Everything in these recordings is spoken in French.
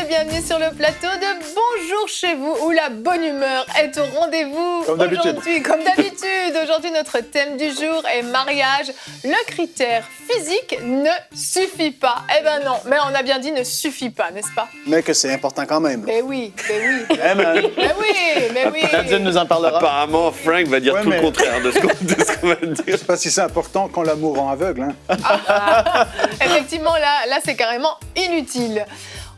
Bienvenue sur le plateau de Bonjour chez vous, où la bonne humeur est au rendez-vous. Comme d'habitude. Aujourd'hui, notre thème du jour est mariage. Le critère physique ne suffit pas. Eh ben non, mais on a bien dit ne suffit pas, n'est-ce pas? Mais que c'est important quand même. Mais oui. Mais oui. Nadine nous en parlera. Apparemment, Frank va dire tout le contraire de ce qu'on va dire. Je sais pas si c'est important quand l'amour rend aveugle. Hein. Effectivement, là, c'est carrément inutile.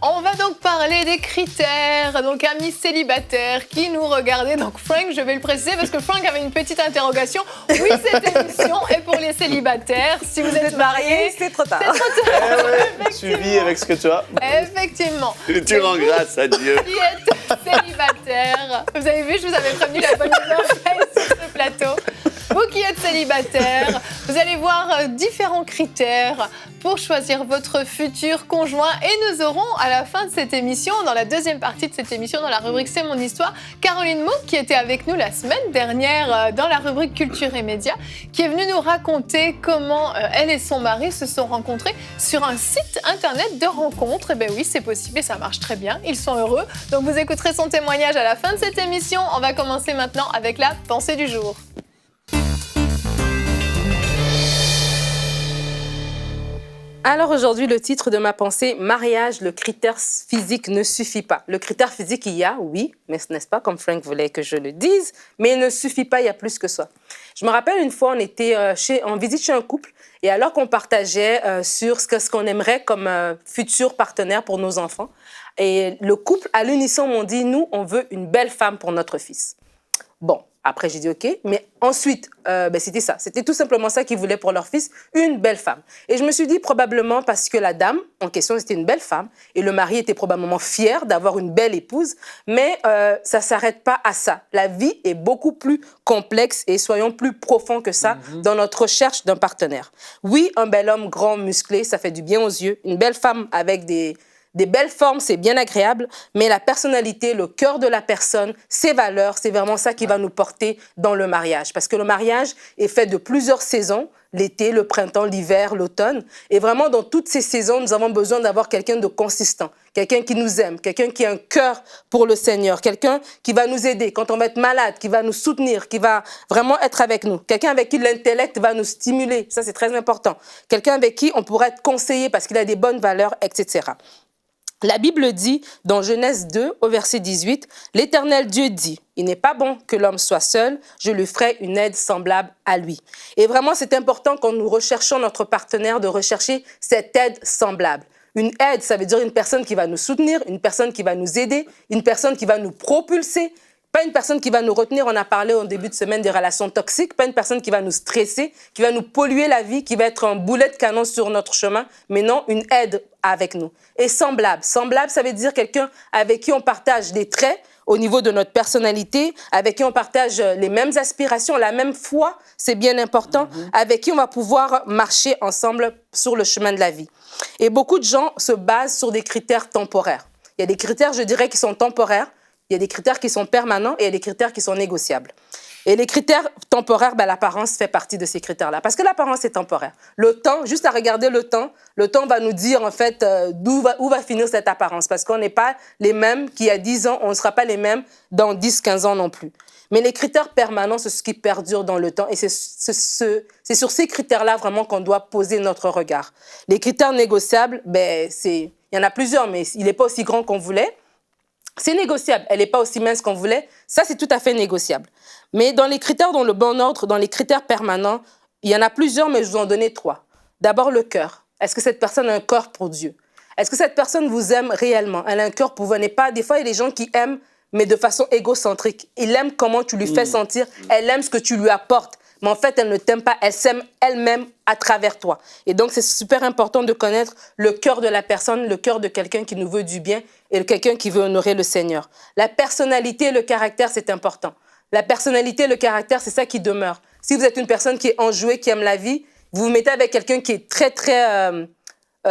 On va donc parler des critères, donc amis célibataires qui nous regardaient. Donc Frank, je vais le préciser parce que Frank avait une petite interrogation. Oui, cette émission est pour les célibataires. Si vous êtes mariés, c'est trop tard. Tu vis avec ce que tu as. Effectivement. Tu rends grâce à Dieu. Qui êtes célibataire. Vous avez vu, je vous avais prévenu la bonne humeur sur ce plateau. Vous qui êtes célibataire, vous allez voir différents critères pour choisir votre futur conjoint. Et nous aurons à la fin de cette émission, dans la deuxième partie de cette émission, dans la rubrique C'est mon histoire, Caroline Maud, qui était avec nous la semaine dernière dans la rubrique Culture et Médias, qui est venue nous raconter comment elle et son mari se sont rencontrés sur un site internet de rencontres. Et bien oui, c'est possible et ça marche très bien. Ils sont heureux. Donc vous écouterez son témoignage à la fin de cette émission. On va commencer maintenant avec la pensée du jour. Alors aujourd'hui, le titre de ma pensée, mariage, le critère physique ne suffit pas. Le critère physique, il y a, oui, mais ce n'est pas comme Frank voulait que je le dise, mais il ne suffit pas, il y a plus que ça. Je me rappelle une fois, on était en visite chez un couple, et alors qu'on partageait sur ce qu'on aimerait comme futur partenaire pour nos enfants, et le couple, à l'unisson, m'ont dit, nous, on veut une belle femme pour notre fils. Bon. Après, j'ai dit OK, mais ensuite, c'était ça. C'était tout simplement ça qu'ils voulaient pour leur fils, une belle femme. Et je me suis dit probablement parce que la dame en question, c'était une belle femme et le mari était probablement fier d'avoir une belle épouse, mais ça ne s'arrête pas à ça. La vie est beaucoup plus complexe et soyons plus profonds que ça dans notre recherche d'un partenaire. Oui, un bel homme grand, musclé, ça fait du bien aux yeux. Une belle femme avec des belles formes, c'est bien agréable, mais la personnalité, le cœur de la personne, ses valeurs, c'est vraiment ça qui va nous porter dans le mariage. Parce que le mariage est fait de plusieurs saisons, l'été, le printemps, l'hiver, l'automne. Et vraiment, dans toutes ces saisons, nous avons besoin d'avoir quelqu'un de consistant, quelqu'un qui nous aime, quelqu'un qui a un cœur pour le Seigneur, quelqu'un qui va nous aider quand on va être malade, qui va nous soutenir, qui va vraiment être avec nous, quelqu'un avec qui l'intellect va nous stimuler, ça c'est très important, quelqu'un avec qui on pourra être conseillé parce qu'il a des bonnes valeurs, etc. La Bible dit, dans Genèse 2, au verset 18, « L'Éternel Dieu dit, il n'est pas bon que l'homme soit seul, je lui ferai une aide semblable à lui. » Et vraiment, c'est important quand nous recherchons notre partenaire de rechercher cette aide semblable. Une aide, ça veut dire une personne qui va nous soutenir, une personne qui va nous aider, une personne qui va nous propulser, pas une personne qui va nous retenir, on a parlé au début de semaine des relations toxiques, pas une personne qui va nous stresser, qui va nous polluer la vie, qui va être un boulet de canon sur notre chemin, mais non, une aide avec nous. Et semblable. Semblable, ça veut dire quelqu'un avec qui on partage des traits au niveau de notre personnalité, avec qui on partage les mêmes aspirations, la même foi, c'est bien important, avec qui on va pouvoir marcher ensemble sur le chemin de la vie. Et beaucoup de gens se basent sur des critères temporaires. Il y a des critères, je dirais, qui sont temporaires, il y a des critères qui sont permanents et il y a des critères qui sont négociables. Et les critères temporaires, l'apparence fait partie de ces critères-là. Parce que l'apparence est temporaire. Le temps, juste à regarder le temps va nous dire en fait où va finir cette apparence. Parce qu'on n'est pas les mêmes qu'il y a 10 ans, on ne sera pas les mêmes dans 10, 15 ans non plus. Mais les critères permanents, c'est ce qui perdure dans le temps. Et c'est sur ces critères-là vraiment qu'on doit poser notre regard. Les critères négociables, il y en a plusieurs, mais il n'est pas aussi grand qu'on voulait. C'est négociable. Elle n'est pas aussi mince qu'on voulait. Ça, c'est tout à fait négociable. Mais dans les critères, dans le bon ordre, dans les critères permanents, il y en a plusieurs, mais je vous en donner 3. D'abord, le cœur. Est-ce que cette personne a un cœur pour Dieu? Est-ce que cette personne vous aime réellement? Elle a un cœur pour vous. Des fois, il y a des gens qui aiment, mais de façon égocentrique. Il aime comment tu lui fais sentir. Elle aime ce que tu lui apportes. mais en fait, elle ne t'aime pas, elle s'aime elle-même à travers toi. Et donc, c'est super important de connaître le cœur de la personne, le cœur de quelqu'un qui nous veut du bien et quelqu'un qui veut honorer le Seigneur. La personnalité et le caractère, c'est important. La personnalité et le caractère, c'est ça qui demeure. Si vous êtes une personne qui est enjouée, qui aime la vie, vous vous mettez avec quelqu'un qui est très, très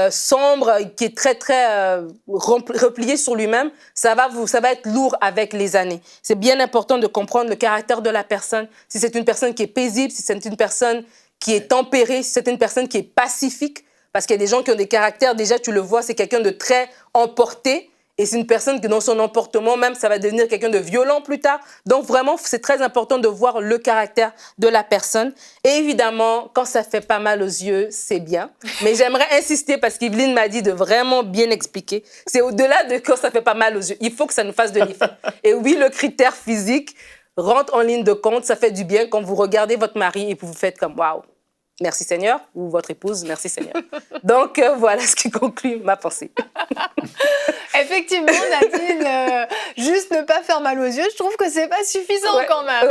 sombre, qui est très, très replié sur lui-même, ça va être lourd avec les années. C'est bien important de comprendre le caractère de la personne. Si c'est une personne qui est paisible, si c'est une personne qui est tempérée, si c'est une personne qui est pacifique, parce qu'il y a des gens qui ont des caractères, déjà, tu le vois, c'est quelqu'un de très emporté, et c'est une personne qui, dans son emportement, même, ça va devenir quelqu'un de violent plus tard. Donc, vraiment, c'est très important de voir le caractère de la personne. Et évidemment, quand ça fait pas mal aux yeux, c'est bien. Mais j'aimerais insister, parce qu'Yveline m'a dit de vraiment bien expliquer. C'est au-delà de quand ça fait pas mal aux yeux. Il faut que ça nous fasse de l'effet. Et oui, le critère physique rentre en ligne de compte. Ça fait du bien quand vous regardez votre mari et vous faites comme « Waouh, merci Seigneur » ou votre épouse « Merci Seigneur ». Donc, voilà ce qui conclut ma pensée. Effectivement, Nadine, juste ne pas faire mal aux yeux, je trouve que c'est pas suffisant quand même.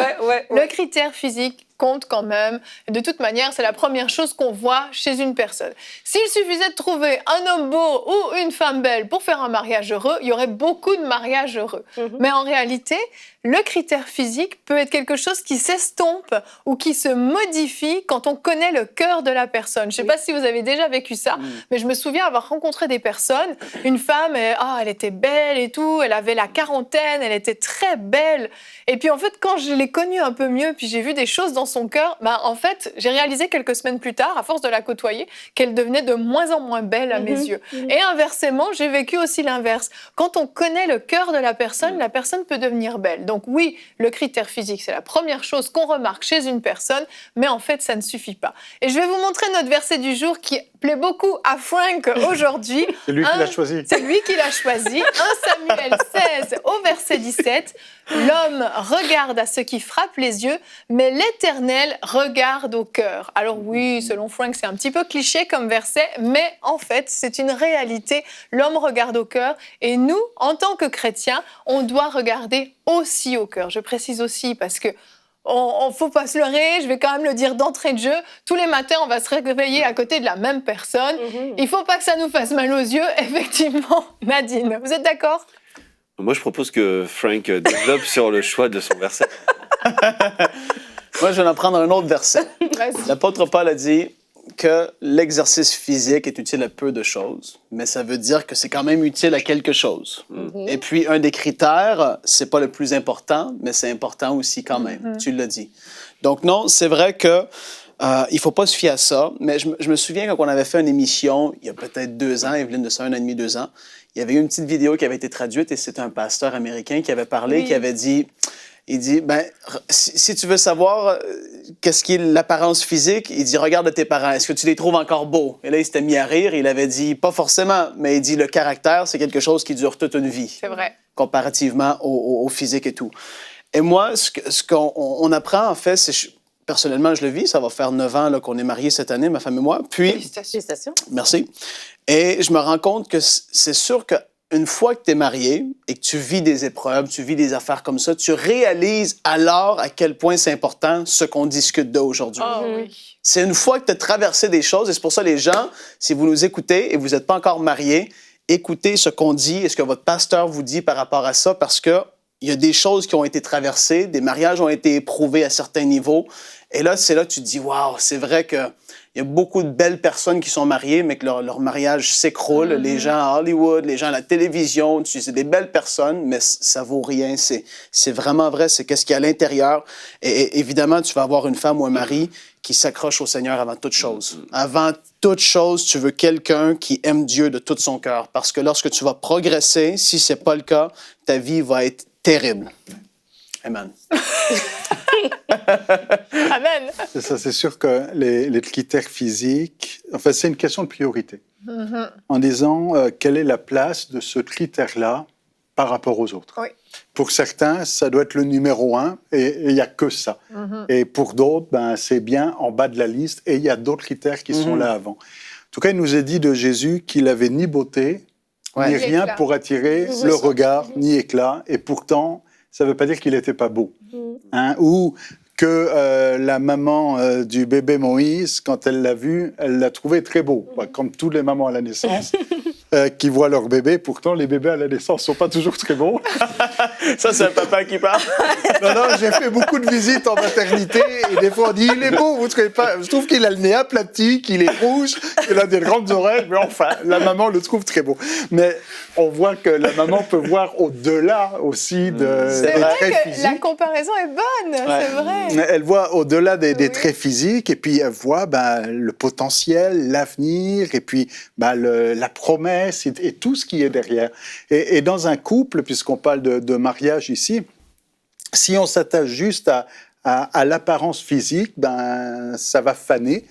Le critère physique compte quand même. De toute manière, c'est la première chose qu'on voit chez une personne. S'il suffisait de trouver un homme beau ou une femme belle pour faire un mariage heureux, il y aurait beaucoup de mariages heureux. Mais en réalité, le critère physique peut être quelque chose qui s'estompe ou qui se modifie quand on connaît le cœur de la personne. Je ne sais pas si vous avez déjà vécu ça, mais je me souviens avoir rencontré des personnes, une femme, elle était belle et tout, elle avait la quarantaine, elle était très belle. Et puis en fait, quand je l'ai connue un peu mieux, puis j'ai vu des choses dans son cœur, en fait, j'ai réalisé quelques semaines plus tard, à force de la côtoyer, qu'elle devenait de moins en moins belle à mes yeux. Et inversement, j'ai vécu aussi l'inverse. Quand on connaît le cœur de la personne peut devenir belle. Donc oui, le critère physique, c'est la première chose qu'on remarque chez une personne, mais en fait, ça ne suffit pas. Et je vais vous montrer notre verset du jour qui plaît beaucoup à Frank aujourd'hui. C'est lui qui l'a choisi. C'est lui qui l'a choisi. 1 Samuel 16 au verset 17. L'homme regarde à ce qui frappe les yeux, mais l'Éternel regarde au cœur. Alors oui, selon Frank, c'est un petit peu cliché comme verset, mais en fait, c'est une réalité. L'homme regarde au cœur et nous, en tant que chrétiens, on doit regarder aussi au cœur. Je précise aussi parce que faut pas se leurrer, je vais quand même le dire d'entrée de jeu. Tous les matins, on va se réveiller à côté de la même personne. Il faut pas que ça nous fasse mal aux yeux, effectivement. Nadine, vous êtes d'accord ? Moi, je propose que Frank développe sur le choix de son verset. Moi, je vais en prendre un autre verset. L'apôtre Paul a dit que l'exercice physique est utile à peu de choses, mais ça veut dire que c'est quand même utile à quelque chose. Et puis, un des critères, c'est pas le plus important, mais c'est important aussi quand même. Tu l'as dit. Donc non, c'est vrai que il faut pas se fier à ça, mais je me souviens quand on avait fait une émission, il y a peut-être 2 ans, Evelyne, de ça, 1 an et demi, 2 ans, il y avait eu une petite vidéo qui avait été traduite et c'était un pasteur américain qui avait parlé, qui avait dit... Il dit, si tu veux savoir qu'est-ce qui est l'apparence physique, il dit, regarde tes parents, est-ce que tu les trouves encore beaux? Et là, il s'était mis à rire, il avait dit, pas forcément, mais il dit, le caractère, c'est quelque chose qui dure toute une vie. C'est vrai. Comparativement au physique et tout. Et moi, ce qu'on apprend, en fait, c'est... Personnellement, je le vis, ça va faire 9 ans qu'on est mariés cette année, ma femme et moi. Puis, Félicitations. Merci. Et je me rends compte que c'est sûr que une fois que tu es marié et que tu vis des épreuves, tu vis des affaires comme ça, tu réalises alors à quel point c'est important ce qu'on discute d'aujourd'hui. C'est une fois que tu as traversé des choses, et c'est pour ça les gens, si vous nous écoutez et vous n'êtes pas encore mariés, écoutez ce qu'on dit et ce que votre pasteur vous dit par rapport à ça, parce que il y a des choses qui ont été traversées, des mariages ont été éprouvés à certains niveaux. Et là, c'est là que tu te dis, waouh, c'est vrai qu'il y a beaucoup de belles personnes qui sont mariées, mais que leur mariage s'écroule. Les gens à Hollywood, les gens à la télévision, c'est des belles personnes, mais ça vaut rien. C'est vraiment vrai, c'est qu'est-ce qu'il y a à l'intérieur. Et évidemment, tu vas avoir une femme ou un mari qui s'accroche au Seigneur avant toute chose. Avant toute chose, tu veux quelqu'un qui aime Dieu de tout son cœur. Parce que lorsque tu vas progresser, si ce n'est pas le cas, ta vie va être terrible. Amen. Amen. C'est ça, c'est sûr que les critères physiques, en fait, c'est une question de priorité. En disant quelle est la place de ce critère-là par rapport aux autres. Oui. Pour certains, ça doit être le numéro 1 et il n'y a que ça. Et pour d'autres, c'est bien en bas de la liste et il y a d'autres critères qui sont là avant. En tout cas, il nous est dit de Jésus qu'il n'avait ni beauté, ni rien pour attirer le regard, ni éclat. Et pourtant, ça ne veut pas dire qu'il n'était pas beau. Ou que la maman du bébé Moïse, quand elle l'a vu, elle l'a trouvé très beau. Comme toutes les mamans à la naissance qui voient leur bébé. Pourtant, les bébés à la naissance ne sont pas toujours très beaux. Ça, c'est un papa qui parle. Non, j'ai fait beaucoup de visites en maternité et des fois on dit il est beau, vous ne trouvez pas? Je trouve qu'il a le nez aplati, qu'il est rouge, qu'il a des grandes oreilles, mais enfin, la maman le trouve très beau. Mais on voit que la maman peut voir au-delà aussi des traits physiques. La comparaison est bonne, c'est vrai. Elle voit au-delà des traits physiques et puis elle voit le potentiel, l'avenir et puis la promesse et tout ce qui est derrière. Et dans un couple, puisqu'on parle de mariage ici, si on s'attache juste à l'apparence physique, ça va faner,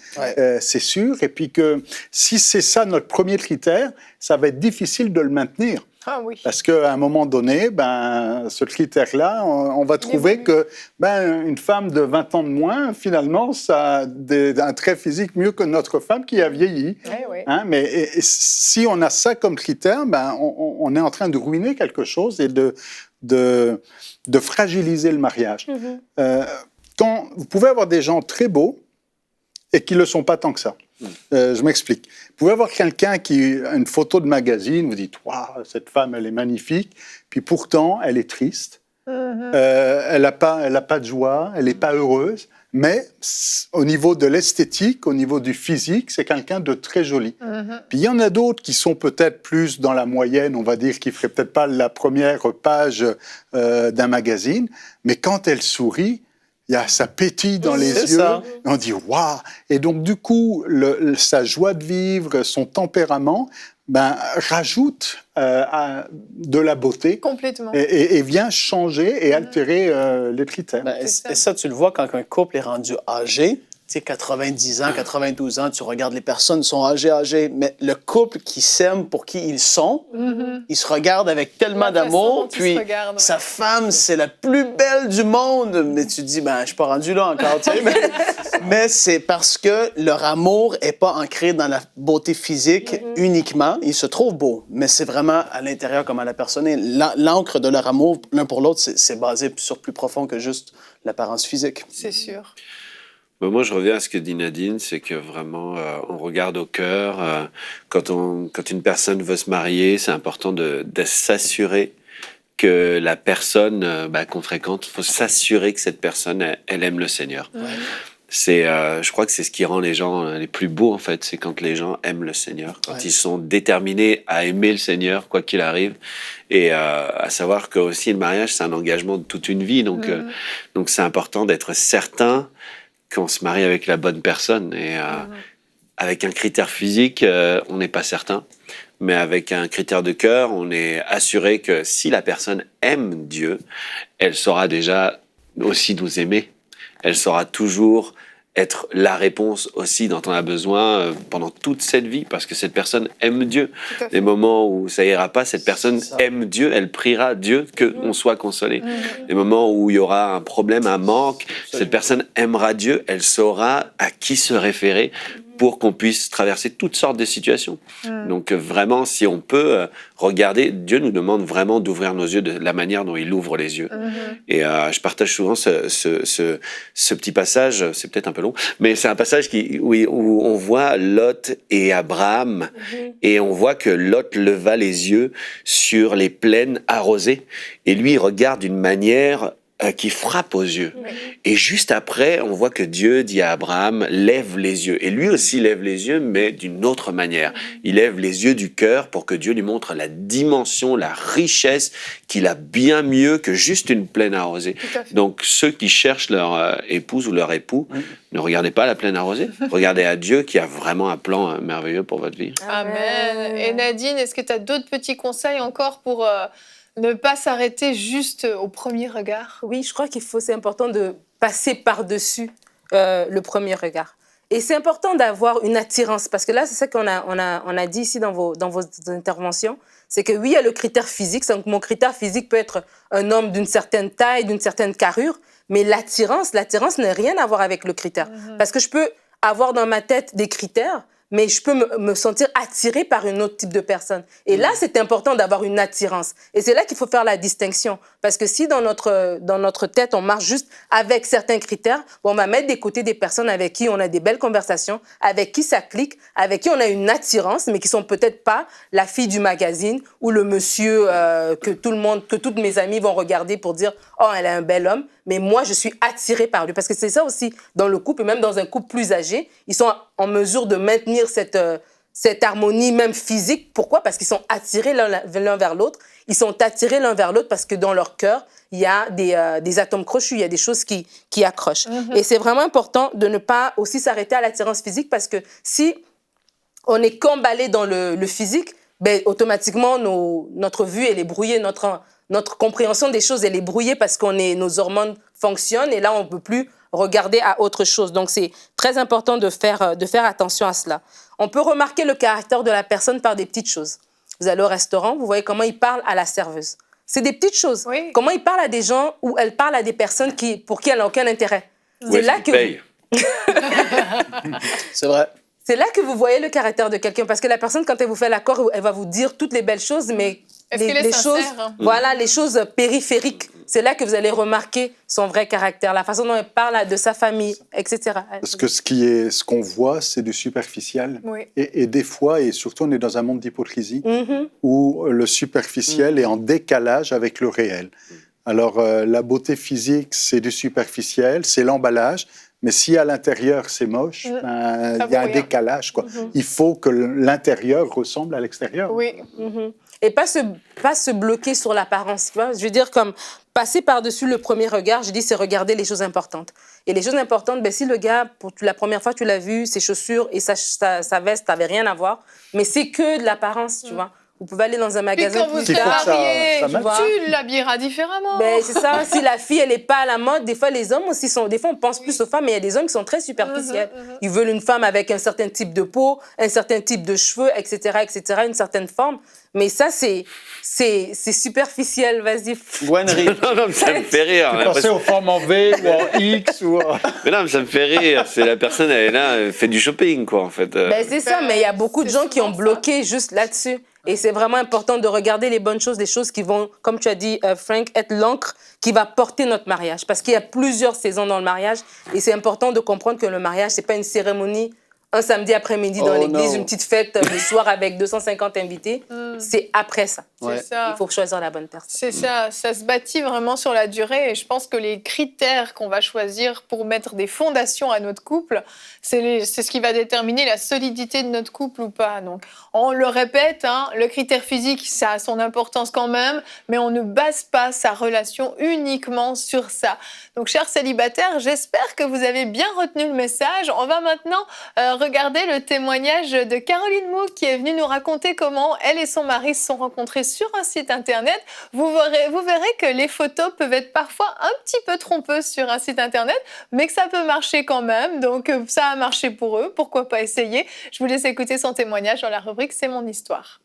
c'est sûr. Et puis que si c'est ça notre premier critère, ça va être difficile de le maintenir. Ah oui. Parce qu'à un moment donné, ce critère-là, on va trouver que une femme de 20 ans de moins, finalement, ça a un trait physique mieux que notre femme qui a vieilli. Oui. Hein, mais si on a ça comme critère, on est en train de ruiner quelque chose et de fragiliser le mariage. Quand vous pouvez avoir des gens très beaux et qui ne le sont pas tant que ça. Je m'explique. Vous pouvez avoir quelqu'un qui a une photo de magazine, vous dites « Waouh, cette femme, elle est magnifique », puis pourtant, elle est triste, elle n'a pas de joie, elle n'est pas heureuse, mais au niveau de l'esthétique, au niveau du physique, c'est quelqu'un de très joli. Puis il y en a d'autres qui sont peut-être plus dans la moyenne, on va dire, qui ne feraient peut-être pas la première page d'un magazine, mais quand elle sourit, ça pétille dans les yeux. Ça. On dit « waouh !» Et donc, du coup, sa joie de vivre, son tempérament, rajoute de la beauté. Complètement. Et vient changer et altérer les critères. Et ça, tu le vois quand un couple est rendu âgé. Tu sais, 90 ans, 92 ans, tu regardes les personnes, sont âgées. Mais le couple qui s'aime pour qui ils sont, ils se regardent avec tellement d'amour. Puis sa femme, c'est la plus belle du monde. Mais tu te dis, je suis pas rendu là encore. Tu sais, mais c'est parce que leur amour est pas ancré dans la beauté physique uniquement. Ils se trouvent beaux, mais c'est vraiment à l'intérieur comment la personne est. L'encre de leur amour, l'un pour l'autre, c'est basé sur plus profond que juste l'apparence physique. C'est sûr. Moi, je reviens à ce que dit Nadine, c'est que vraiment, on regarde au cœur. Quand une personne veut se marier, c'est important de s'assurer que la personne qu'on fréquente, il faut s'assurer que cette personne, elle aime le Seigneur. Je crois que c'est ce qui rend les gens les plus beaux, en fait, c'est quand les gens aiment le Seigneur, quand ils sont déterminés à aimer le Seigneur, quoi qu'il arrive, et à savoir que aussi le mariage, c'est un engagement de toute une vie, donc c'est important d'être certain qu'on se marie avec la bonne personne. Et avec un critère physique, on n'est pas certain. Mais avec un critère de cœur, on est assuré que si la personne aime Dieu, elle saura déjà aussi nous aimer. Elle saura toujours être la réponse aussi dont on a besoin pendant toute cette vie, parce que cette personne aime Dieu. Les moments où ça ira pas, cette personne aime Dieu, elle priera Dieu qu'on soit consolé. Les moments où il y aura un problème, un manque, cette personne aimera Dieu, elle saura à qui se référer pour qu'on puisse traverser toutes sortes de situations. Donc vraiment, si on peut regarder, Dieu nous demande vraiment d'ouvrir nos yeux de la manière dont il ouvre les yeux. Et je partage souvent ce petit passage, c'est peut-être un peu long, mais c'est un passage où on voit Lot et Abraham, et on voit que Lot leva les yeux sur les plaines arrosées, et lui, il regarde d'une manière qui frappe aux yeux. Et juste après, on voit que Dieu dit à Abraham, lève les yeux. Et lui aussi lève les yeux, mais d'une autre manière. Il lève les yeux du cœur pour que Dieu lui montre la dimension, la richesse qu'il a bien mieux que juste une plaine arrosée. Donc, ceux qui cherchent leur épouse ou leur époux, ne regardez pas la plaine arrosée. Regardez à Dieu qui a vraiment un plan merveilleux pour votre vie. Amen. Et Nadine, est-ce que tu as d'autres petits conseils encore pour ne pas s'arrêter juste au premier regard? Oui, je crois c'est important de passer par-dessus le premier regard. Et c'est important d'avoir une attirance, parce que là, c'est ça qu'on a dit ici dans vos interventions, c'est que oui, il y a le critère physique. Donc, mon critère physique peut être un homme d'une certaine taille, d'une certaine carrure, mais l'attirance n'a rien à voir avec le critère. Parce que je peux avoir dans ma tête des critères, mais je peux me sentir attirée par un autre type de personne. Et là, c'est important d'avoir une attirance. Et c'est là qu'il faut faire la distinction. Parce que si dans notre tête, on marche juste avec certains critères, on va mettre de côté des personnes avec qui on a des belles conversations, avec qui ça clique, avec qui on a une attirance, mais qui sont peut-être pas la fille du magazine ou le monsieur que toutes mes amies vont regarder pour dire « Oh, elle a un bel homme ». Mais moi, je suis attirée par lui. Parce que c'est ça aussi, dans le couple, et même dans un couple plus âgé, ils sont en mesure de maintenir cette harmonie, même physique. Pourquoi? Parce qu'ils sont attirés l'un vers l'autre. Ils sont attirés l'un vers l'autre parce que dans leur cœur, il y a des atomes crochus, il y a des choses qui accrochent. Mm-hmm. Et c'est vraiment important de ne pas aussi s'arrêter à l'attirance physique parce que si on est qu'emballé dans le physique, ben, automatiquement, notre vue, elle est brouillée, notre compréhension des choses, elle est brouillée parce que nos hormones fonctionnent et là, on ne peut plus regarder à autre chose. Donc, c'est très important de faire attention à cela. On peut remarquer le caractère de la personne par des petites choses. Vous allez au restaurant, vous voyez comment il parle à la serveuse. C'est des petites choses. Oui. Comment il parle à des gens ou elle parle à des personnes pour qui elle n'a aucun intérêt. C'est là que... paye. C'est vrai. C'est là que vous voyez le caractère de quelqu'un. Parce que la personne, quand elle vous fait l'accord, elle va vous dire toutes les belles choses, mais les choses, voilà, les choses périphériques, c'est là que vous allez remarquer son vrai caractère, la façon dont elle parle de sa famille, etc. Parce que ce qu'on voit, c'est du superficiel. Oui. Et des fois, et surtout, on est dans un monde d'hypocrisie, où le superficiel est en décalage avec le réel. Alors, la beauté physique, c'est du superficiel, c'est l'emballage. Mais si à l'intérieur c'est moche, il y a un décalage, quoi. Il faut que l'intérieur ressemble à l'extérieur. Oui. Et pas se bloquer sur l'apparence. Tu vois? Je veux dire, comme passer par-dessus le premier regard, je dis, c'est regarder les choses importantes. Et les choses importantes, ben, si le gars, la première fois tu l'as vu, ses chaussures et sa veste n'avaient rien à voir, mais c'est que de l'apparence, tu vois. Vous pouvez aller dans un magasin plus tard, tu l'habilleras différemment. Ben, c'est ça. Si la fille, elle n'est pas à la mode, des fois, les hommes aussi sont... Des fois, on pense plus aux femmes, mais il y a des hommes qui sont très superficiels. Ils veulent une femme avec un certain type de peau, un certain type de cheveux, etc., une certaine forme. Mais ça, c'est superficiel. Vas-y. Non, mais ça me fait rire. Tu pensais aux formes en V ou en X ou... Mais non, mais ça me fait rire. C'est la personne, elle est là, elle fait du shopping, quoi, en fait. Ben, c'est ça, mais il y a beaucoup de gens qui ont bloqué juste là-dessus. Et c'est vraiment important de regarder les bonnes choses, les choses qui vont, comme tu as dit, Frank, être l'encre qui va porter notre mariage. Parce qu'il y a plusieurs saisons dans le mariage. Et c'est important de comprendre que le mariage, ce n'est pas une cérémonie un samedi après-midi dans l'église, une petite fête le soir avec 250 invités. C'est après ça. C'est ça. Il faut choisir la bonne personne. C'est ça. Ça se bâtit vraiment sur la durée. Et je pense que les critères qu'on va choisir pour mettre des fondations à notre couple, c'est ce qui va déterminer la solidité de notre couple ou pas. Donc, on le répète, le critère physique, ça a son importance quand même, mais on ne base pas sa relation uniquement sur ça. Donc, chers célibataires, j'espère que vous avez bien retenu le message. On va maintenant regarder le témoignage de Caroline Mouk qui est venue nous raconter comment elle et son mari se sont rencontrés sur un site internet. Vous verrez que les photos peuvent être parfois un petit peu trompeuses sur un site internet, mais que ça peut marcher quand même. Donc ça a marché pour eux, pourquoi pas essayer? Je vous laisse écouter son témoignage dans la rubrique C'est mon histoire.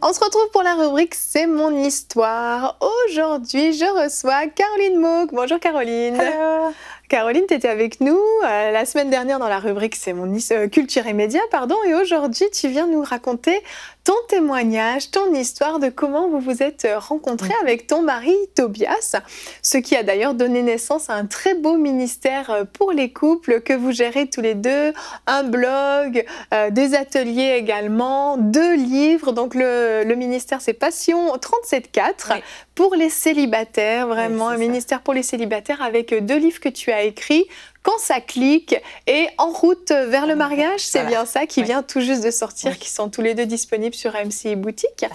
On se retrouve pour la rubrique C'est mon histoire. Aujourd'hui, je reçois Caroline Mouk. Bonjour Caroline. Hello. Caroline, tu étais avec nous la semaine dernière dans la rubrique C'est mon Culture et Médias, et aujourd'hui, tu viens nous raconter ton témoignage, ton histoire de comment vous vous êtes rencontrés avec ton mari Tobias, ce qui a d'ailleurs donné naissance à un très beau ministère pour les couples que vous gérez tous les deux, un blog, des ateliers également, 2 livres. Donc le ministère, c'est Passion 37.4 pour les célibataires, vraiment un ministère pour les célibataires avec 2 livres que tu as écrits. Quand ça clique et En route vers le mariage, c'est bien ça, qui vient tout juste de sortir, qui sont tous les 2 disponibles sur MCI Boutique.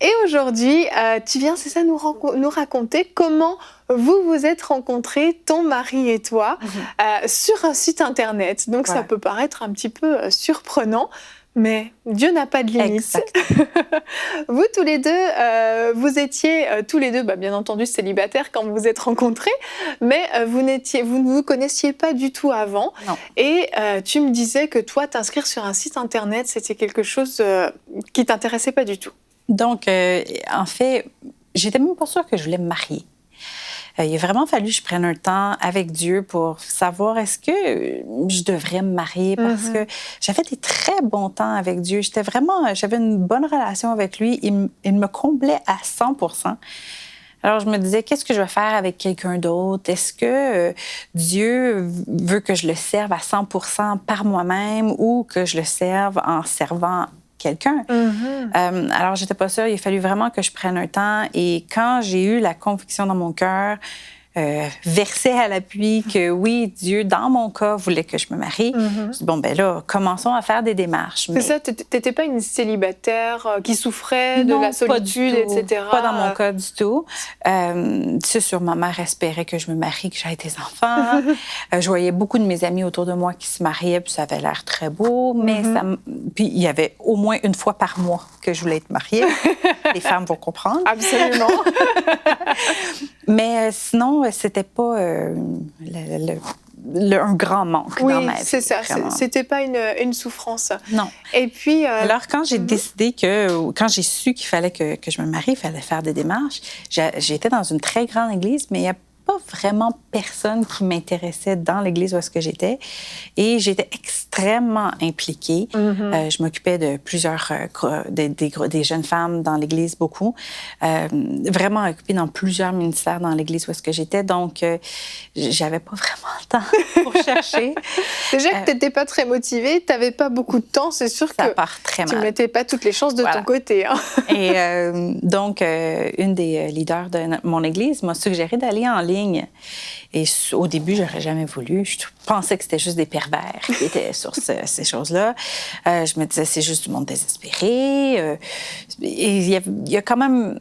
Et aujourd'hui, tu viens, c'est ça, nous raconter comment vous vous êtes rencontrés, ton mari et toi, sur un site internet. Donc ça peut paraître un petit peu surprenant, mais Dieu n'a pas de limite. Vous tous les deux, vous étiez tous les deux, bien entendu, célibataires quand vous vous êtes rencontrés, mais vous ne vous connaissiez pas du tout avant. Non. Et tu me disais que toi, t'inscrire sur un site internet, c'était quelque chose qui t'intéressait pas du tout. Donc, en fait, j'étais même pas sûre que je voulais me marier. il a vraiment fallu que je prenne un temps avec Dieu pour savoir est-ce que je devrais me marier parce que j'avais des très bons temps avec Dieu. J'avais une bonne relation avec lui. Il me comblait à 100%. Alors, je me disais, qu'est-ce que je vais faire avec quelqu'un d'autre? Est-ce que Dieu veut que je le serve à 100% par moi-même ou que je le serve en servant quelqu'un? Alors, j'étais pas sûre. Il a fallu vraiment que je prenne un temps. Et quand j'ai eu la conviction dans mon cœur, verset à l'appui que oui, Dieu, dans mon cas, voulait que je me marie. Je dis, bon, ben là, commençons à faire des démarches. C'est ça, t'étais pas une célibataire qui souffrait de la solitude, etc. Pas dans mon cas du tout. C'est sûr, ma mère espérait que je me marie, que j'aie des enfants. Je voyais beaucoup de mes amis autour de moi qui se mariaient, puis ça avait l'air très beau, mais puis il y avait au moins une fois par mois que je voulais être mariée. Les femmes vont comprendre. Absolument. Mais sinon, c'était pas un grand manque dans ma vie. Oui, c'est ça. Vraiment. C'était pas une souffrance. Non. Et puis... Alors, quand j'ai décidé quand j'ai su qu'il fallait que je me marie, il fallait faire des démarches, j'étais dans une très grande église, mais il n'y a pas vraiment personne qui m'intéressait dans l'église où est-ce que j'étais. Et j'étais extrêmement impliquée. Je m'occupais de plusieurs... des jeunes femmes dans l'église, beaucoup. Vraiment occupée dans plusieurs ministères dans l'église où est-ce que j'étais. Donc, j'avais pas vraiment le temps pour chercher. Déjà que tu n'étais pas très motivée, tu n'avais pas beaucoup de temps, c'est sûr ça que part très tu ne mal. mettais pas toutes les chances de ton côté. Hein. Et donc, une des leaders de mon église m'a suggéré d'aller en ligne. Et au début, j'aurais jamais voulu. Je pensais que c'était juste des pervers qui étaient sur ces choses-là. Je me disais, c'est juste du monde désespéré. Et il y a quand même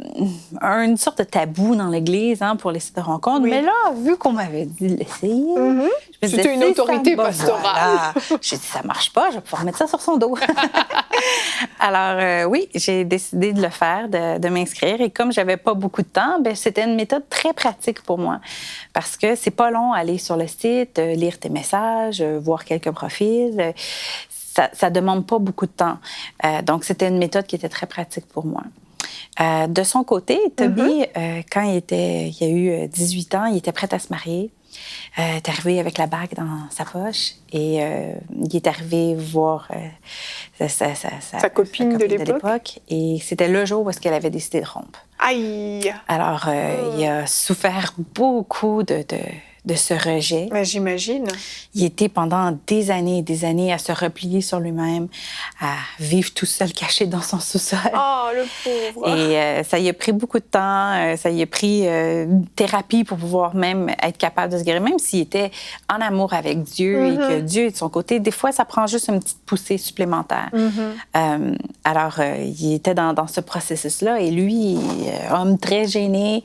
une sorte de tabou dans l'Église pour les sites de rencontres. Oui. Mais là, vu qu'on m'avait dit l'essayer, je me disais, c'était une autorité pastorale. Voilà. J'ai dit, ça marche pas, je vais pouvoir mettre ça sur son dos. Alors, oui, j'ai décidé de le faire, de m'inscrire. Et comme j'avais pas beaucoup de temps, c'était une méthode très pratique pour moi. Parce que c'est pas long aller sur le site, lire tes messages, voir quelques profils. Ça demande pas beaucoup de temps. Donc, c'était une méthode qui était très pratique pour moi. De son côté, Toby, quand il a eu 18 ans, il était prêt à se marier. Il est arrivé avec la bague dans sa poche et il est arrivé voir sa copine de l'époque. Et c'était le jour où est-ce qu'elle avait décidé de rompre. Aïe! Alors, il a souffert beaucoup de ce rejet. Ben, j'imagine. Il était pendant des années à se replier sur lui-même, à vivre tout seul caché dans son sous-sol. Oh, le pauvre! Et ça y a pris beaucoup de temps. Ça y a pris thérapie pour pouvoir même être capable de se guérir, même s'il était en amour avec Dieu et que Dieu est de son côté. Des fois, ça prend juste une petite poussée supplémentaire. Alors, il était dans ce processus-là et lui, homme très gêné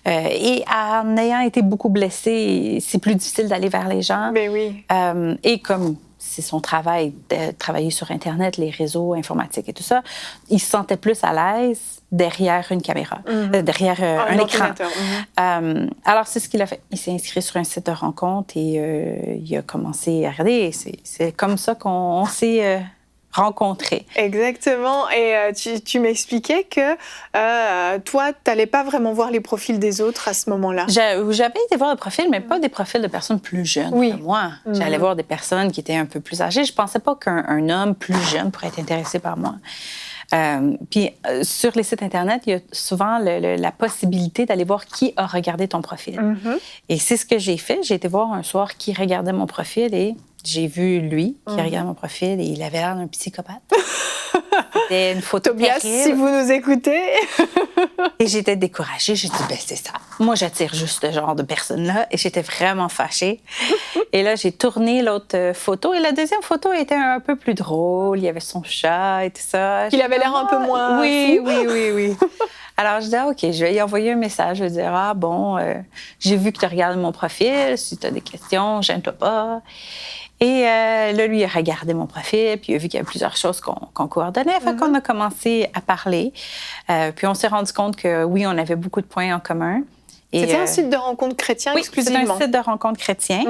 et en ayant été beaucoup blessé, c'est plus difficile d'aller vers les gens. Mais oui. Et comme c'est son travail de travailler sur Internet, les réseaux informatiques et tout ça, il se sentait plus à l'aise derrière une caméra, derrière un écran. Alors, c'est ce qu'il a fait. Il s'est inscrit sur un site de rencontre et il a commencé à regarder. C'est comme ça qu'on s'est rencontrés. Exactement. Et tu m'expliquais que toi, tu n'allais pas vraiment voir les profils des autres à ce moment-là. J'avais été voir des profils, mais pas des profils de personnes plus jeunes que moi. J'allais voir des personnes qui étaient un peu plus âgées. Je ne pensais pas qu'un homme plus jeune pourrait être intéressé par moi. Puis sur les sites Internet, il y a souvent la possibilité d'aller voir qui a regardé ton profil. Et c'est ce que j'ai fait. J'ai été voir un soir qui regardait mon profil et j'ai vu lui qui regardait mon profil et il avait l'air d'un psychopathe. C'était une photo Tobias, terrible. si vous nous écoutez. Et j'étais découragée. J'ai dit, c'est ça. Moi, j'attire juste ce genre de personne-là. Et j'étais vraiment fâchée. Et là, j'ai tourné l'autre photo. Et la deuxième photo était un peu plus drôle. Il y avait son chat et tout ça. Il avait l'air un peu moins Oui. Alors, je dis, OK, je vais y envoyer un message. Je vais dire, j'ai vu que tu regardes mon profil. Si tu as des questions, gêne-toi pas. Et là, lui, il a regardé mon profil, puis il a vu qu'il y avait plusieurs choses qu'on coordonnait. Fait qu'on a commencé à parler. Puis on s'est rendu compte que, oui, on avait beaucoup de points en commun. C'était un site de rencontres chrétien exclusivement? Oui, c'est un site de rencontres chrétien.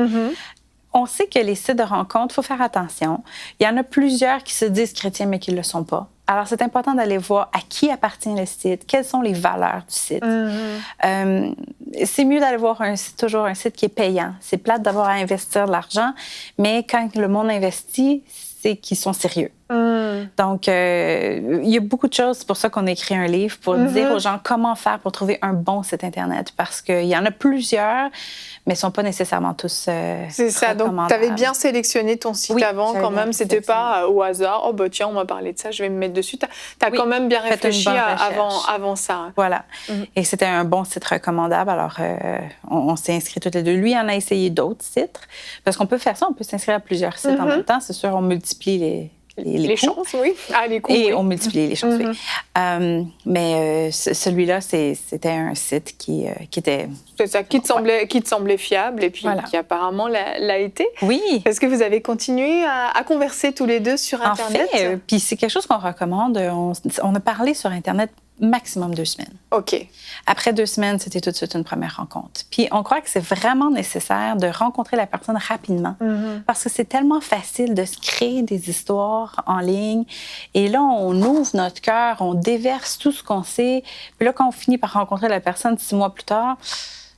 On sait que les sites de rencontres, il faut faire attention. Il y en a plusieurs qui se disent chrétiens, mais qui ne le sont pas. Alors, c'est important d'aller voir à qui appartient le site, quelles sont les valeurs du site. C'est mieux d'aller voir toujours un site qui est payant. C'est plate d'avoir à investir de l'argent, mais quand le monde investit, c'est qu'ils sont sérieux. Donc, il y a beaucoup de choses. C'est pour ça qu'on a écrit un livre, pour dire aux gens comment faire pour trouver un bon site Internet, parce qu'il y en a plusieurs, mais ils ne sont pas nécessairement tous C'est ça, donc tu avais bien sélectionné ton site avant quand même, c'était pas au hasard, oh bah tiens, on m'a parlé de ça, je vais me mettre dessus. Tu as quand même bien réfléchi avant ça. Voilà, et c'était un bon site recommandable, alors on s'est inscrits toutes les deux. Lui en a essayé d'autres sites, parce qu'on peut faire ça, on peut s'inscrire à plusieurs sites en même temps, c'est sûr, on multiplie les chances, oui. Ah, les coûts, et oui. on multiplie les chances, oui. Mais celui-là, c'était un site qui était... C'est ça, qui te semblait fiable et puis qui apparemment l'a été. Oui. Est-ce que vous avez continué à converser tous les deux sur Internet? En fait, puis c'est quelque chose qu'on recommande. On a parlé sur Internet maximum 2 semaines. OK. Après 2 semaines, c'était tout de suite une première rencontre. Puis on croit que c'est vraiment nécessaire de rencontrer la personne rapidement parce que c'est tellement facile de se créer des histoires en ligne. Et là, on ouvre notre cœur, on déverse tout ce qu'on sait. Puis là, quand on finit par rencontrer la personne 6 mois plus tard,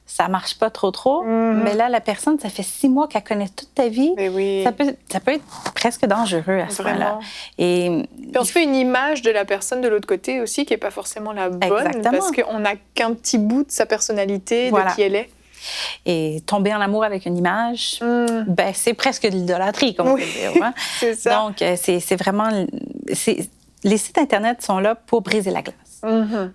ça marche pas trop. Mais là, la personne, ça fait 6 mois qu'elle connaît toute ta vie. Mais oui. Ça peut être presque dangereux à ce moment-là. Et puis on se fait une image de la personne de l'autre côté aussi qui n'est pas forcément la bonne. Exactement. Parce qu'on n'a qu'un petit bout de sa personnalité, de qui elle est. Et tomber en amour avec une image, ben, c'est presque de l'idolâtrie, comme on peut dire. Hein? C'est ça. Donc, c'est vraiment... Les sites Internet sont là pour briser la glace.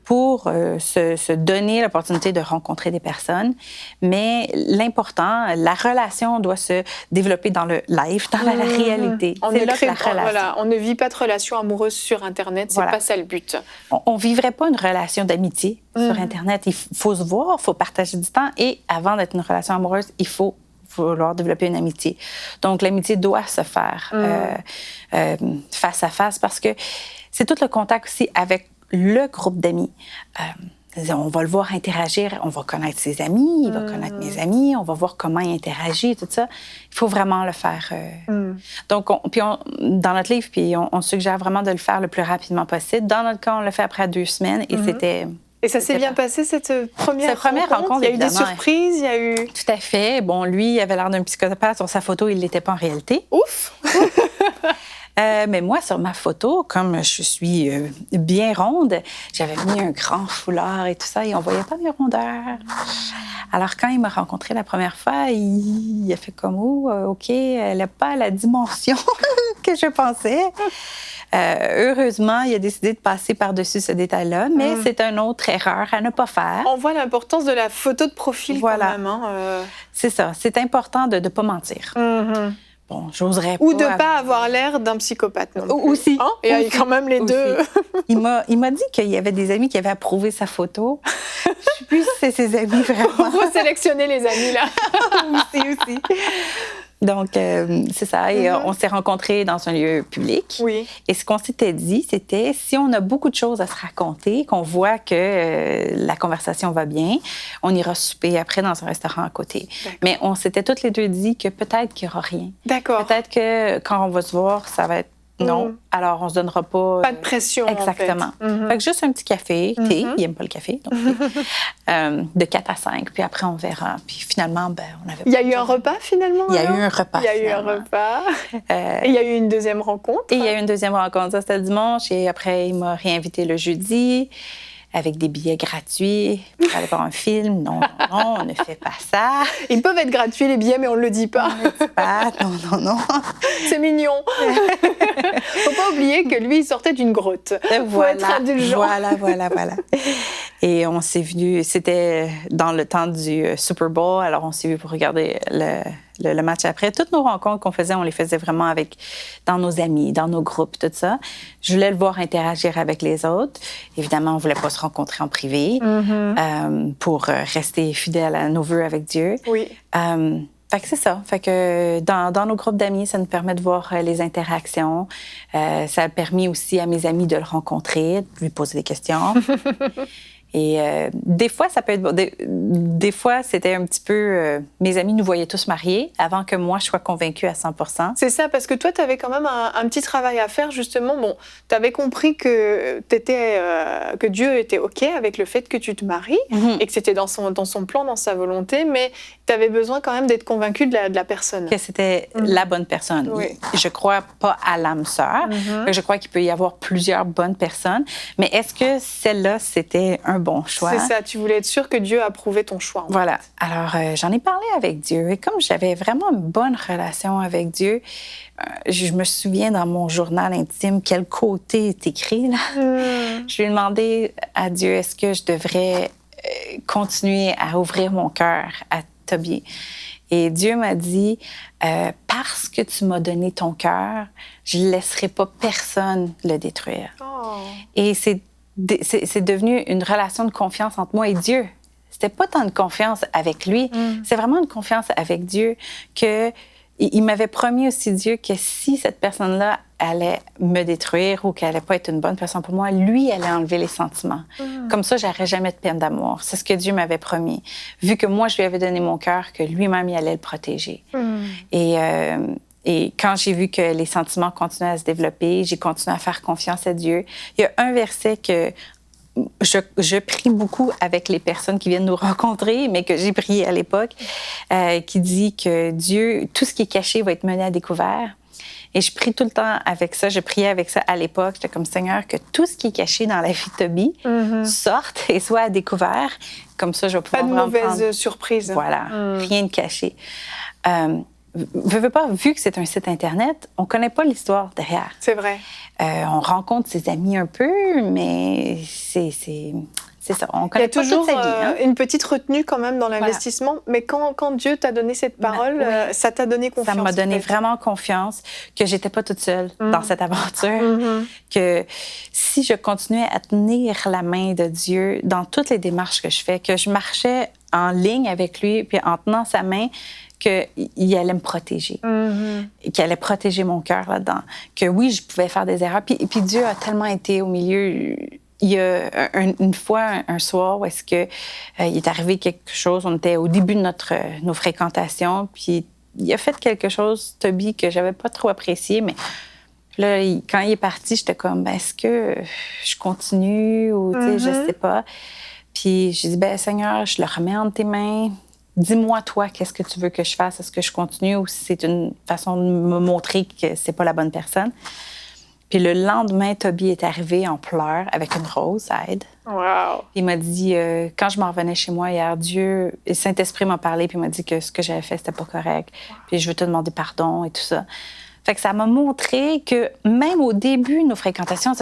Pour se donner l'opportunité de rencontrer des personnes. Mais l'important, la relation doit se développer dans le live, dans la réalité. C'est là que la relation... Voilà, on ne vit pas de relation amoureuse sur Internet, c'est pas ça le but. On ne vivrait pas une relation d'amitié sur Internet. Il faut se voir, il faut partager du temps et avant d'être une relation amoureuse, il faut vouloir développer une amitié. Donc, l'amitié doit se faire face à face parce que c'est tout le contact aussi avec le groupe d'amis. On va le voir interagir, on va connaître ses amis, il va connaître mes amis, on va voir comment il interagit, tout ça. Il faut vraiment le faire. Donc, dans notre livre, puis on suggère vraiment de le faire le plus rapidement possible. Dans notre cas, on l'a fait après 2 semaines et c'était... Et ça s'est bien passé, cette première rencontre? Il y a eu des surprises, il y a eu... Tout à fait. Bon, lui, il avait l'air d'un psychopathe. Sur sa photo, il ne l'était pas en réalité. Ouf! Mais moi, sur ma photo, comme je suis bien ronde, j'avais mis un grand foulard et tout ça, et on ne voyait pas mes rondeurs. Alors, quand il m'a rencontrée la première fois, il a fait comme « Oh, OK, elle n'a pas la dimension que je pensais. » Heureusement, il a décidé de passer par-dessus ce détail-là, mais c'est une autre erreur à ne pas faire. On voit l'importance de la photo de profil quand même. C'est ça. C'est important de ne pas mentir. Bon, j'oserais pas... Ou de ne pas avoir l'air d'un psychopathe non plus. Aussi. Hein? Et il y a quand même les deux. Il m'a dit qu'il y avait des amis qui avaient approuvé sa photo. Je ne sais plus si c'est ses amis, vraiment. On va sélectionner les amis, là. aussi. Donc, c'est ça. Et on s'est rencontrés dans un lieu public. Oui. Et ce qu'on s'était dit, c'était si on a beaucoup de choses à se raconter, qu'on voit que la conversation va bien, on ira souper après dans un restaurant à côté. Mais on s'était toutes les deux dit que peut-être qu'il n'y aura rien. D'accord. Peut-être que quand on va se voir, ça va être non. Alors, on ne se donnera pas... Pas de pression, exactement. En fait. Fait que juste un petit café, thé, il n'aime pas le café, donc de 4 à 5, puis après, on verra. Puis finalement, ben, on avait... Il y a eu un repas, finalement? Il y a eu un repas, Il y a eu un repas. Et il y a eu une deuxième rencontre? Et il y a eu une deuxième rencontre. Ça, c'était le dimanche. Et après, il m'a réinvité le jeudi avec des billets gratuits pour aller voir un film. Non, on ne fait pas ça. Ils peuvent être gratuits, les billets, mais on ne le dit pas. On ne le dit pas. Non. C'est mignon. Faut pas oublier que lui, il sortait d'une grotte. Faut être indulgent. Voilà. Et on s'est vus, c'était dans le temps du Super Bowl, alors on s'est vus pour regarder le match après. Toutes nos rencontres qu'on faisait, on les faisait vraiment dans nos amis, dans nos groupes, tout ça. Je voulais le voir interagir avec les autres. Évidemment, on ne voulait pas se rencontrer en privé pour rester fidèles à nos vœux avec Dieu. Oui. Fait que c'est ça. Fait que dans nos groupes d'amis, ça nous permet de voir les interactions. Ça a permis aussi à mes amis de le rencontrer, de lui poser des questions. Et des fois, ça peut être... Des fois, c'était un petit peu... mes amis nous voyaient tous mariés avant que moi, je sois convaincue à 100%. C'est ça, parce que toi, tu avais quand même un petit travail à faire, justement. Bon, tu avais compris que Dieu était OK avec le fait que tu te maries et que c'était dans son plan, dans sa volonté, mais tu avais besoin quand même d'être convaincue de la personne. Que c'était la bonne personne. Oui. Je crois pas à l'âme sœur. Je crois qu'il peut y avoir plusieurs bonnes personnes, mais est-ce que celle-là, c'était un bon choix? C'est ça, tu voulais être sûre que Dieu approuvait ton choix. Voilà. Alors, j'en ai parlé avec Dieu. Et comme j'avais vraiment une bonne relation avec Dieu, je me souviens dans mon journal intime quel côté est écrit, là. Je lui ai demandé à Dieu, est-ce que je devrais continuer à ouvrir mon cœur à Toby? Et Dieu m'a dit, parce que tu m'as donné ton cœur, je ne laisserai pas personne le détruire. Oh. Et c'est devenu une relation de confiance entre moi et Dieu. C'était pas tant de confiance avec lui, c'est vraiment une confiance avec Dieu que il m'avait promis aussi, Dieu, que si cette personne-là allait me détruire ou qu'elle allait pas être une bonne personne pour moi, lui allait enlever les sentiments. Comme ça, j'aurais jamais de peine d'amour. C'est ce que Dieu m'avait promis. Vu que moi, je lui avais donné mon cœur, que lui-même, il allait le protéger. Et quand j'ai vu que les sentiments continuaient à se développer, j'ai continué à faire confiance à Dieu. Il y a un verset que je prie beaucoup avec les personnes qui viennent nous rencontrer, mais que j'ai prié à l'époque, qui dit que Dieu, tout ce qui est caché va être mené à découvert. Et je prie tout le temps avec ça. Je priais avec ça à l'époque. J'étais comme, Seigneur, que tout ce qui est caché dans la vie de Toby sorte et soit à découvert. Comme ça, je vais pouvoir pas de mauvaise surprise. Voilà, rien de caché. Veux pas, vu que c'est un site Internet, on connaît pas l'histoire derrière. C'est vrai. On rencontre ses amis un peu, mais c'est ça. On connaît pas toute sa vie. Il y a toujours une petite retenue quand même dans l'investissement, mais quand Dieu t'a donné cette parole, ça t'a donné confiance. Ça m'a donné vraiment confiance que j'étais pas toute seule dans cette aventure, que si je continuais à tenir la main de Dieu dans toutes les démarches que je fais, que je marchais en ligne avec lui, puis en tenant sa main, qu'il allait me protéger, qu'il allait protéger mon cœur là-dedans, que oui, je pouvais faire des erreurs. Puis Dieu a tellement été au milieu. Il y a une fois, un soir, où est-ce que il est arrivé quelque chose, on était au début de nos fréquentations, puis il a fait quelque chose, Toby, que j'avais pas trop apprécié, mais là, quand il est parti, j'étais comme, est-ce que je continue ou, tu sais, je sais pas. Puis j'ai dit, Seigneur, je le remets entre tes mains. Dis-moi, toi, qu'est-ce que tu veux que je fasse? Est-ce que je continue ou si c'est une façon de me montrer que c'est pas la bonne personne? Puis le lendemain, Toby est arrivé en pleurs avec une rose, Aide. Wow! Il m'a dit, quand je m'en revenais chez moi hier, Dieu, le Saint-Esprit m'a parlé puis il m'a dit que ce que j'avais fait, c'était pas correct. Puis je veux te demander pardon et tout ça. Fait que ça m'a montré que même au début de nos fréquentations,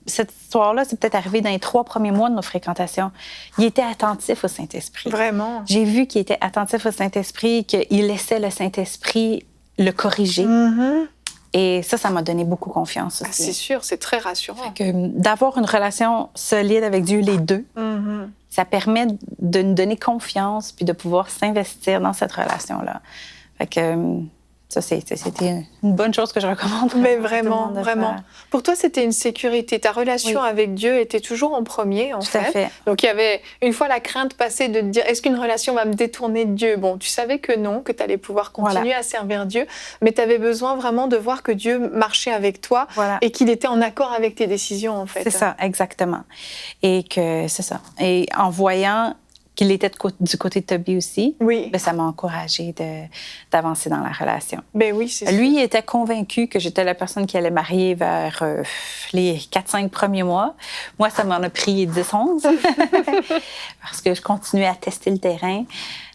cette histoire-là, c'est peut-être arrivé dans les 3 premiers mois de nos fréquentations, il était attentif au Saint-Esprit. Vraiment? J'ai vu qu'il était attentif au Saint-Esprit, qu'il laissait le Saint-Esprit le corriger. Et ça m'a donné beaucoup confiance aussi. C'est sûr, c'est très rassurant. Fait que d'avoir une relation solide avec Dieu, les deux, ça permet de nous donner confiance puis de pouvoir s'investir dans cette relation-là. Fait que ça, c'était une bonne chose que je recommande. Mais vraiment, vraiment. Pour toi, c'était une sécurité. Ta relation avec Dieu était toujours en premier, en fait. Tout à fait. Donc, il y avait une fois la crainte passée de te dire, est-ce qu'une relation va me détourner de Dieu? Bon, tu savais que non, que tu allais pouvoir continuer à servir Dieu, mais tu avais besoin vraiment de voir que Dieu marchait avec toi et qu'il était en accord avec tes décisions, en fait. C'est ça, exactement. Et que c'est ça. Et en voyant qu'il était du côté de Toby aussi, ça m'a encouragée d'avancer dans la relation. Ben oui, c'est Lui, il était convaincu que j'étais la personne qui allait marier vers les 4-5 premiers mois. Moi, ça m'en a pris 10-11 parce que je continuais à tester le terrain.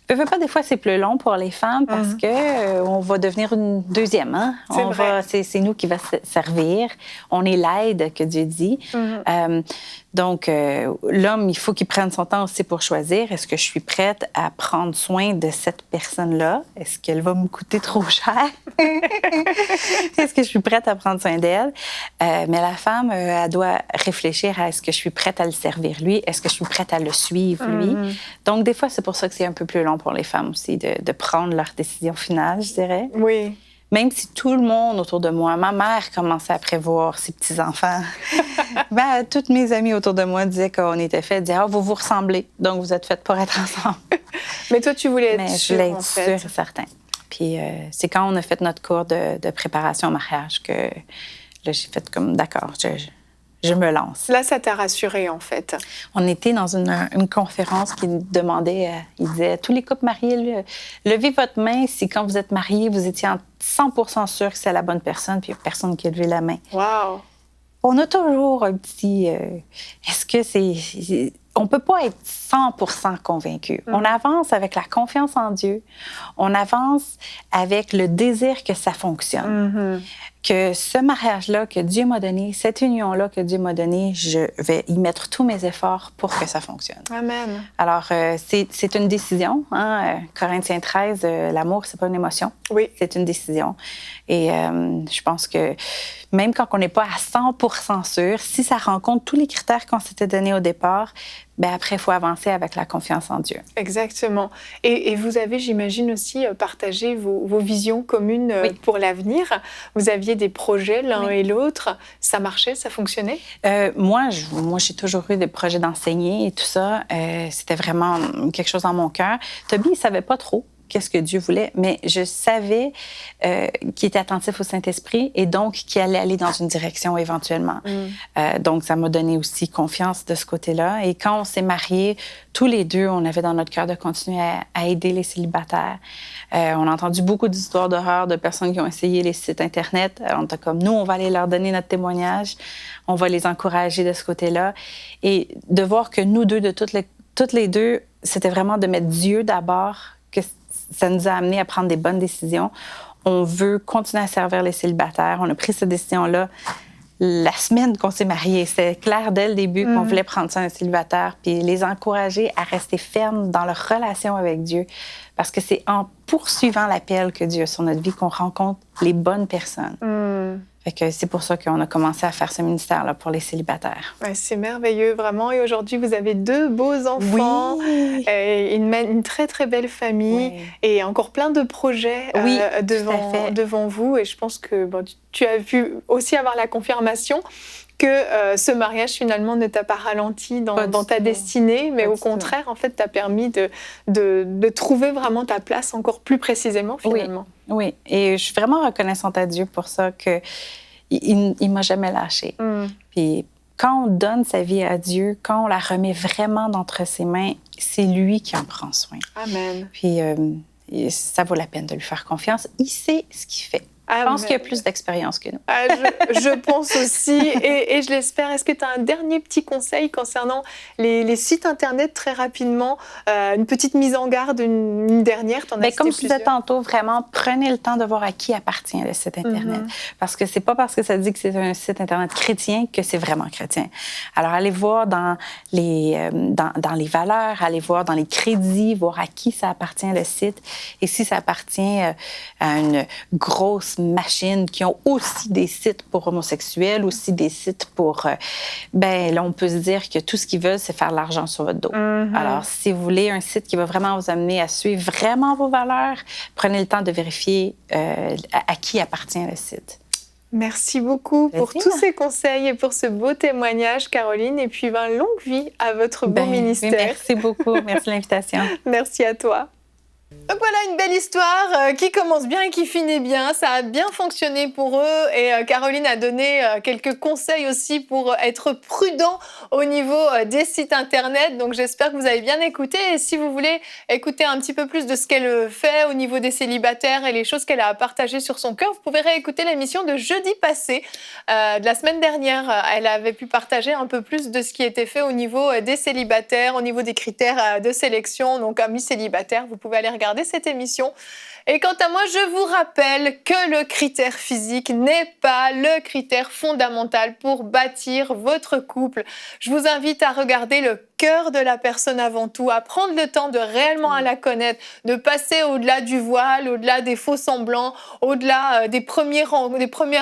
Pas, des fois, c'est plus long pour les femmes parce que on va devenir une deuxième. Hein? C'est nous qui va servir. On est l'aide que Dieu dit. Donc, l'homme, il faut qu'il prenne son temps aussi pour choisir. Est-ce que je suis prête à prendre soin de cette personne-là? Est-ce qu'elle va me coûter trop cher? Est-ce que je suis prête à prendre soin d'elle? Mais la femme, elle doit réfléchir à est-ce que je suis prête à le servir, lui? Est-ce que je suis prête à le suivre, lui? Donc, des fois, c'est pour ça que c'est un peu plus long pour les femmes aussi de prendre leur décision finale, je dirais. Oui. même si tout le monde autour de moi, ma mère commençait à prévoir ses petits-enfants, toutes mes amies autour de moi disaient qu'on était fait, disaient « Ah, vous vous ressemblez, donc vous êtes faites pour être ensemble. » Mais toi, tu voulais être Mais sûre, je voulais être en fait. sûre et certain. Puis c'est quand on a fait notre cours de préparation au mariage que là, j'ai fait comme, d'accord, je me lance. Là, ça t'a rassurée, en fait. On était dans une conférence qui demandait, il disait, tous les couples mariés, levez votre main si quand vous êtes mariés, vous étiez 100% sûr que c'est la bonne personne, puis il n'y a personne qui a levé la main. Wow! On a toujours un petit... est-ce que c'est... On ne peut pas être 100% convaincu. On avance avec la confiance en Dieu. On avance avec le désir que ça fonctionne. Que ce mariage-là que Dieu m'a donné, cette union-là que Dieu m'a donnée, je vais y mettre tous mes efforts pour que ça fonctionne. Amen. Alors, c'est une décision. Hein? Corinthiens 13, l'amour, c'est pas une émotion. Oui. C'est une décision. Et je pense que même quand on n'est pas à 100% sûr, si ça rencontre tous les critères qu'on s'était donnés au départ, bien après, il faut avancer avec la confiance en Dieu. Exactement. Et vous avez, j'imagine, aussi partagé vos visions communes Oui. pour l'avenir. Vous aviez des projets l'un Oui. et l'autre. Ça marchait, ça fonctionnait? Moi, j'ai toujours eu des projets d'enseigner et tout ça. C'était vraiment quelque chose dans mon cœur. Toby, il ne savait pas trop qu'est-ce que Dieu voulait, mais je savais qu'il était attentif au Saint-Esprit et donc qu'il allait aller dans une direction éventuellement. Donc, ça m'a donné aussi confiance de ce côté-là. Et quand on s'est mariés, tous les deux, on avait dans notre cœur de continuer à aider les célibataires. On a entendu beaucoup d'histoires d'horreur de personnes qui ont essayé les sites Internet. On était comme, nous, on va aller leur donner notre témoignage. On va les encourager de ce côté-là. Et de voir que nous deux, de toutes les deux, c'était vraiment de mettre Dieu d'abord, que ça nous a amené à prendre des bonnes décisions. On veut continuer à servir les célibataires. On a pris cette décision-là la semaine qu'on s'est mariés. C'était clair dès le début qu'on voulait prendre soin des célibataires puis les encourager à rester fermes dans leur relation avec Dieu. Parce que c'est en poursuivant l'appel que Dieu a sur notre vie qu'on rencontre les bonnes personnes. Fait que c'est pour ça qu'on a commencé à faire ce ministère-là pour les célibataires. Ouais, c'est merveilleux, vraiment. Et aujourd'hui, vous avez 2 beaux enfants, Oui. et une très, très belle famille, Oui. et encore plein de projets Oui, tout à fait. devant vous. Et je pense que tu as pu aussi avoir la confirmation que ce mariage, finalement, ne t'a pas ralenti dans ta destinée, mais au contraire, en fait, t'a permis de trouver vraiment ta place encore plus précisément, finalement. Oui, et je suis vraiment reconnaissante à Dieu pour ça, qu'il ne m'a jamais lâchée. Puis quand on donne sa vie à Dieu, quand on la remet vraiment d'entre ses mains, c'est lui qui en prend soin. Amen. Puis ça vaut la peine de lui faire confiance. Il sait ce qu'il fait. Je pense qu'il a plus d'expérience que nous. Je pense aussi, et je l'espère. Est-ce que tu as un dernier petit conseil concernant les sites Internet, très rapidement? Une petite mise en garde, une dernière, t'en as cité Comme je plusieurs. disais tantôt, vraiment, prenez le temps de voir à qui appartient le site Internet. Parce que c'est pas parce que ça dit que c'est un site Internet chrétien que c'est vraiment chrétien. Alors, allez voir dans les valeurs, allez voir dans les crédits, voir à qui ça appartient le site. Et si ça appartient à une grosse machines qui ont aussi des sites pour homosexuels, aussi des sites pour... là, on peut se dire que tout ce qu'ils veulent, c'est faire de l'argent sur votre dos. Alors, si vous voulez un site qui va vraiment vous amener à suivre vraiment vos valeurs, prenez le temps de vérifier à qui appartient le site. Merci beaucoup pour tous ces conseils et pour ce beau témoignage, Caroline. Et puis, longue vie à votre beau ministère. Merci beaucoup. Merci de l'invitation. Merci à toi. Donc voilà une belle histoire qui commence bien et qui finit bien. Ça a bien fonctionné pour eux et Caroline a donné quelques conseils aussi pour être prudent au niveau des sites Internet. Donc j'espère que vous avez bien écouté et si vous voulez écouter un petit peu plus de ce qu'elle fait au niveau des célibataires et les choses qu'elle a partagées sur son cœur, vous pouvez réécouter l'émission de jeudi passé. De la semaine dernière, elle avait pu partager un peu plus de ce qui était fait au niveau des célibataires, au niveau des critères de sélection. Donc amis célibataires, vous pouvez aller regarder cette émission. Et quant à moi, je vous rappelle que le critère physique n'est pas le critère fondamental pour bâtir votre couple. Je vous invite à regarder le cœur de la personne avant tout, à prendre le temps de réellement la connaître, de passer au-delà du voile, au-delà des faux semblants, au-delà des premières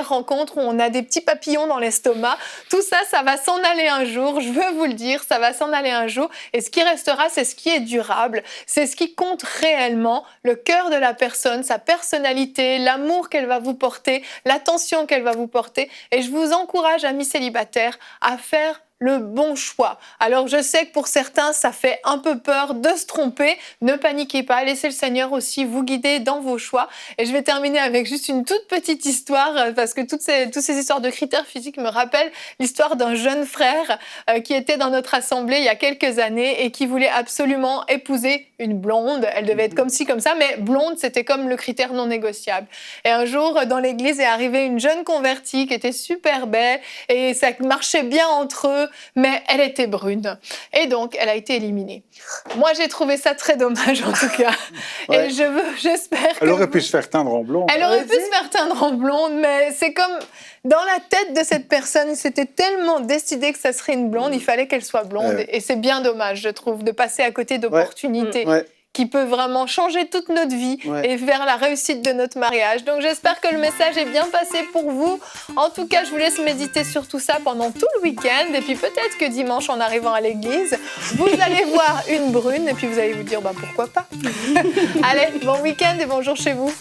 rencontres où on a des petits papillons dans l'estomac. Tout ça, ça va s'en aller un jour, je veux vous le dire, ça va s'en aller un jour. Et ce qui restera, c'est ce qui est durable, c'est ce qui compte réellement. réellement le cœur de la personne, sa personnalité, l'amour qu'elle va vous porter, l'attention qu'elle va vous porter. Et je vous encourage, amis célibataires, à faire le bon choix. Alors je sais que pour certains, ça fait un peu peur de se tromper. Ne paniquez pas, laissez le Seigneur aussi vous guider dans vos choix. Et je vais terminer avec juste une toute petite histoire, parce que toutes ces histoires de critères physiques me rappellent l'histoire d'un jeune frère qui était dans notre assemblée il y a quelques années et qui voulait absolument épouser une blonde. Elle devait être comme ci, comme ça, mais blonde, c'était comme le critère non négociable. Et un jour, dans l'église est arrivée une jeune convertie qui était super belle et ça marchait bien entre eux, mais elle était brune. Et donc, elle a été éliminée. Moi, j'ai trouvé ça très dommage, en tout cas. Ouais. Et j'espère que... Elle aurait pu se faire teindre en blond. Elle aurait pu se faire teindre en blonde, mais c'est comme... Dans la tête de cette personne, c'était tellement décidé que ça serait une blonde, il fallait qu'elle soit blonde. Ouais. Et c'est bien dommage, je trouve, de passer à côté d'opportunités. Ouais. Qui peut vraiment changer toute notre vie et vers la réussite de notre mariage. Donc j'espère que le message est bien passé pour vous. En tout cas, je vous laisse méditer sur tout ça pendant tout le week-end. Et puis peut-être que dimanche, en arrivant à l'église, vous allez voir une brune et puis vous allez vous dire, pourquoi pas. Allez, bon week-end et bonjour chez vous.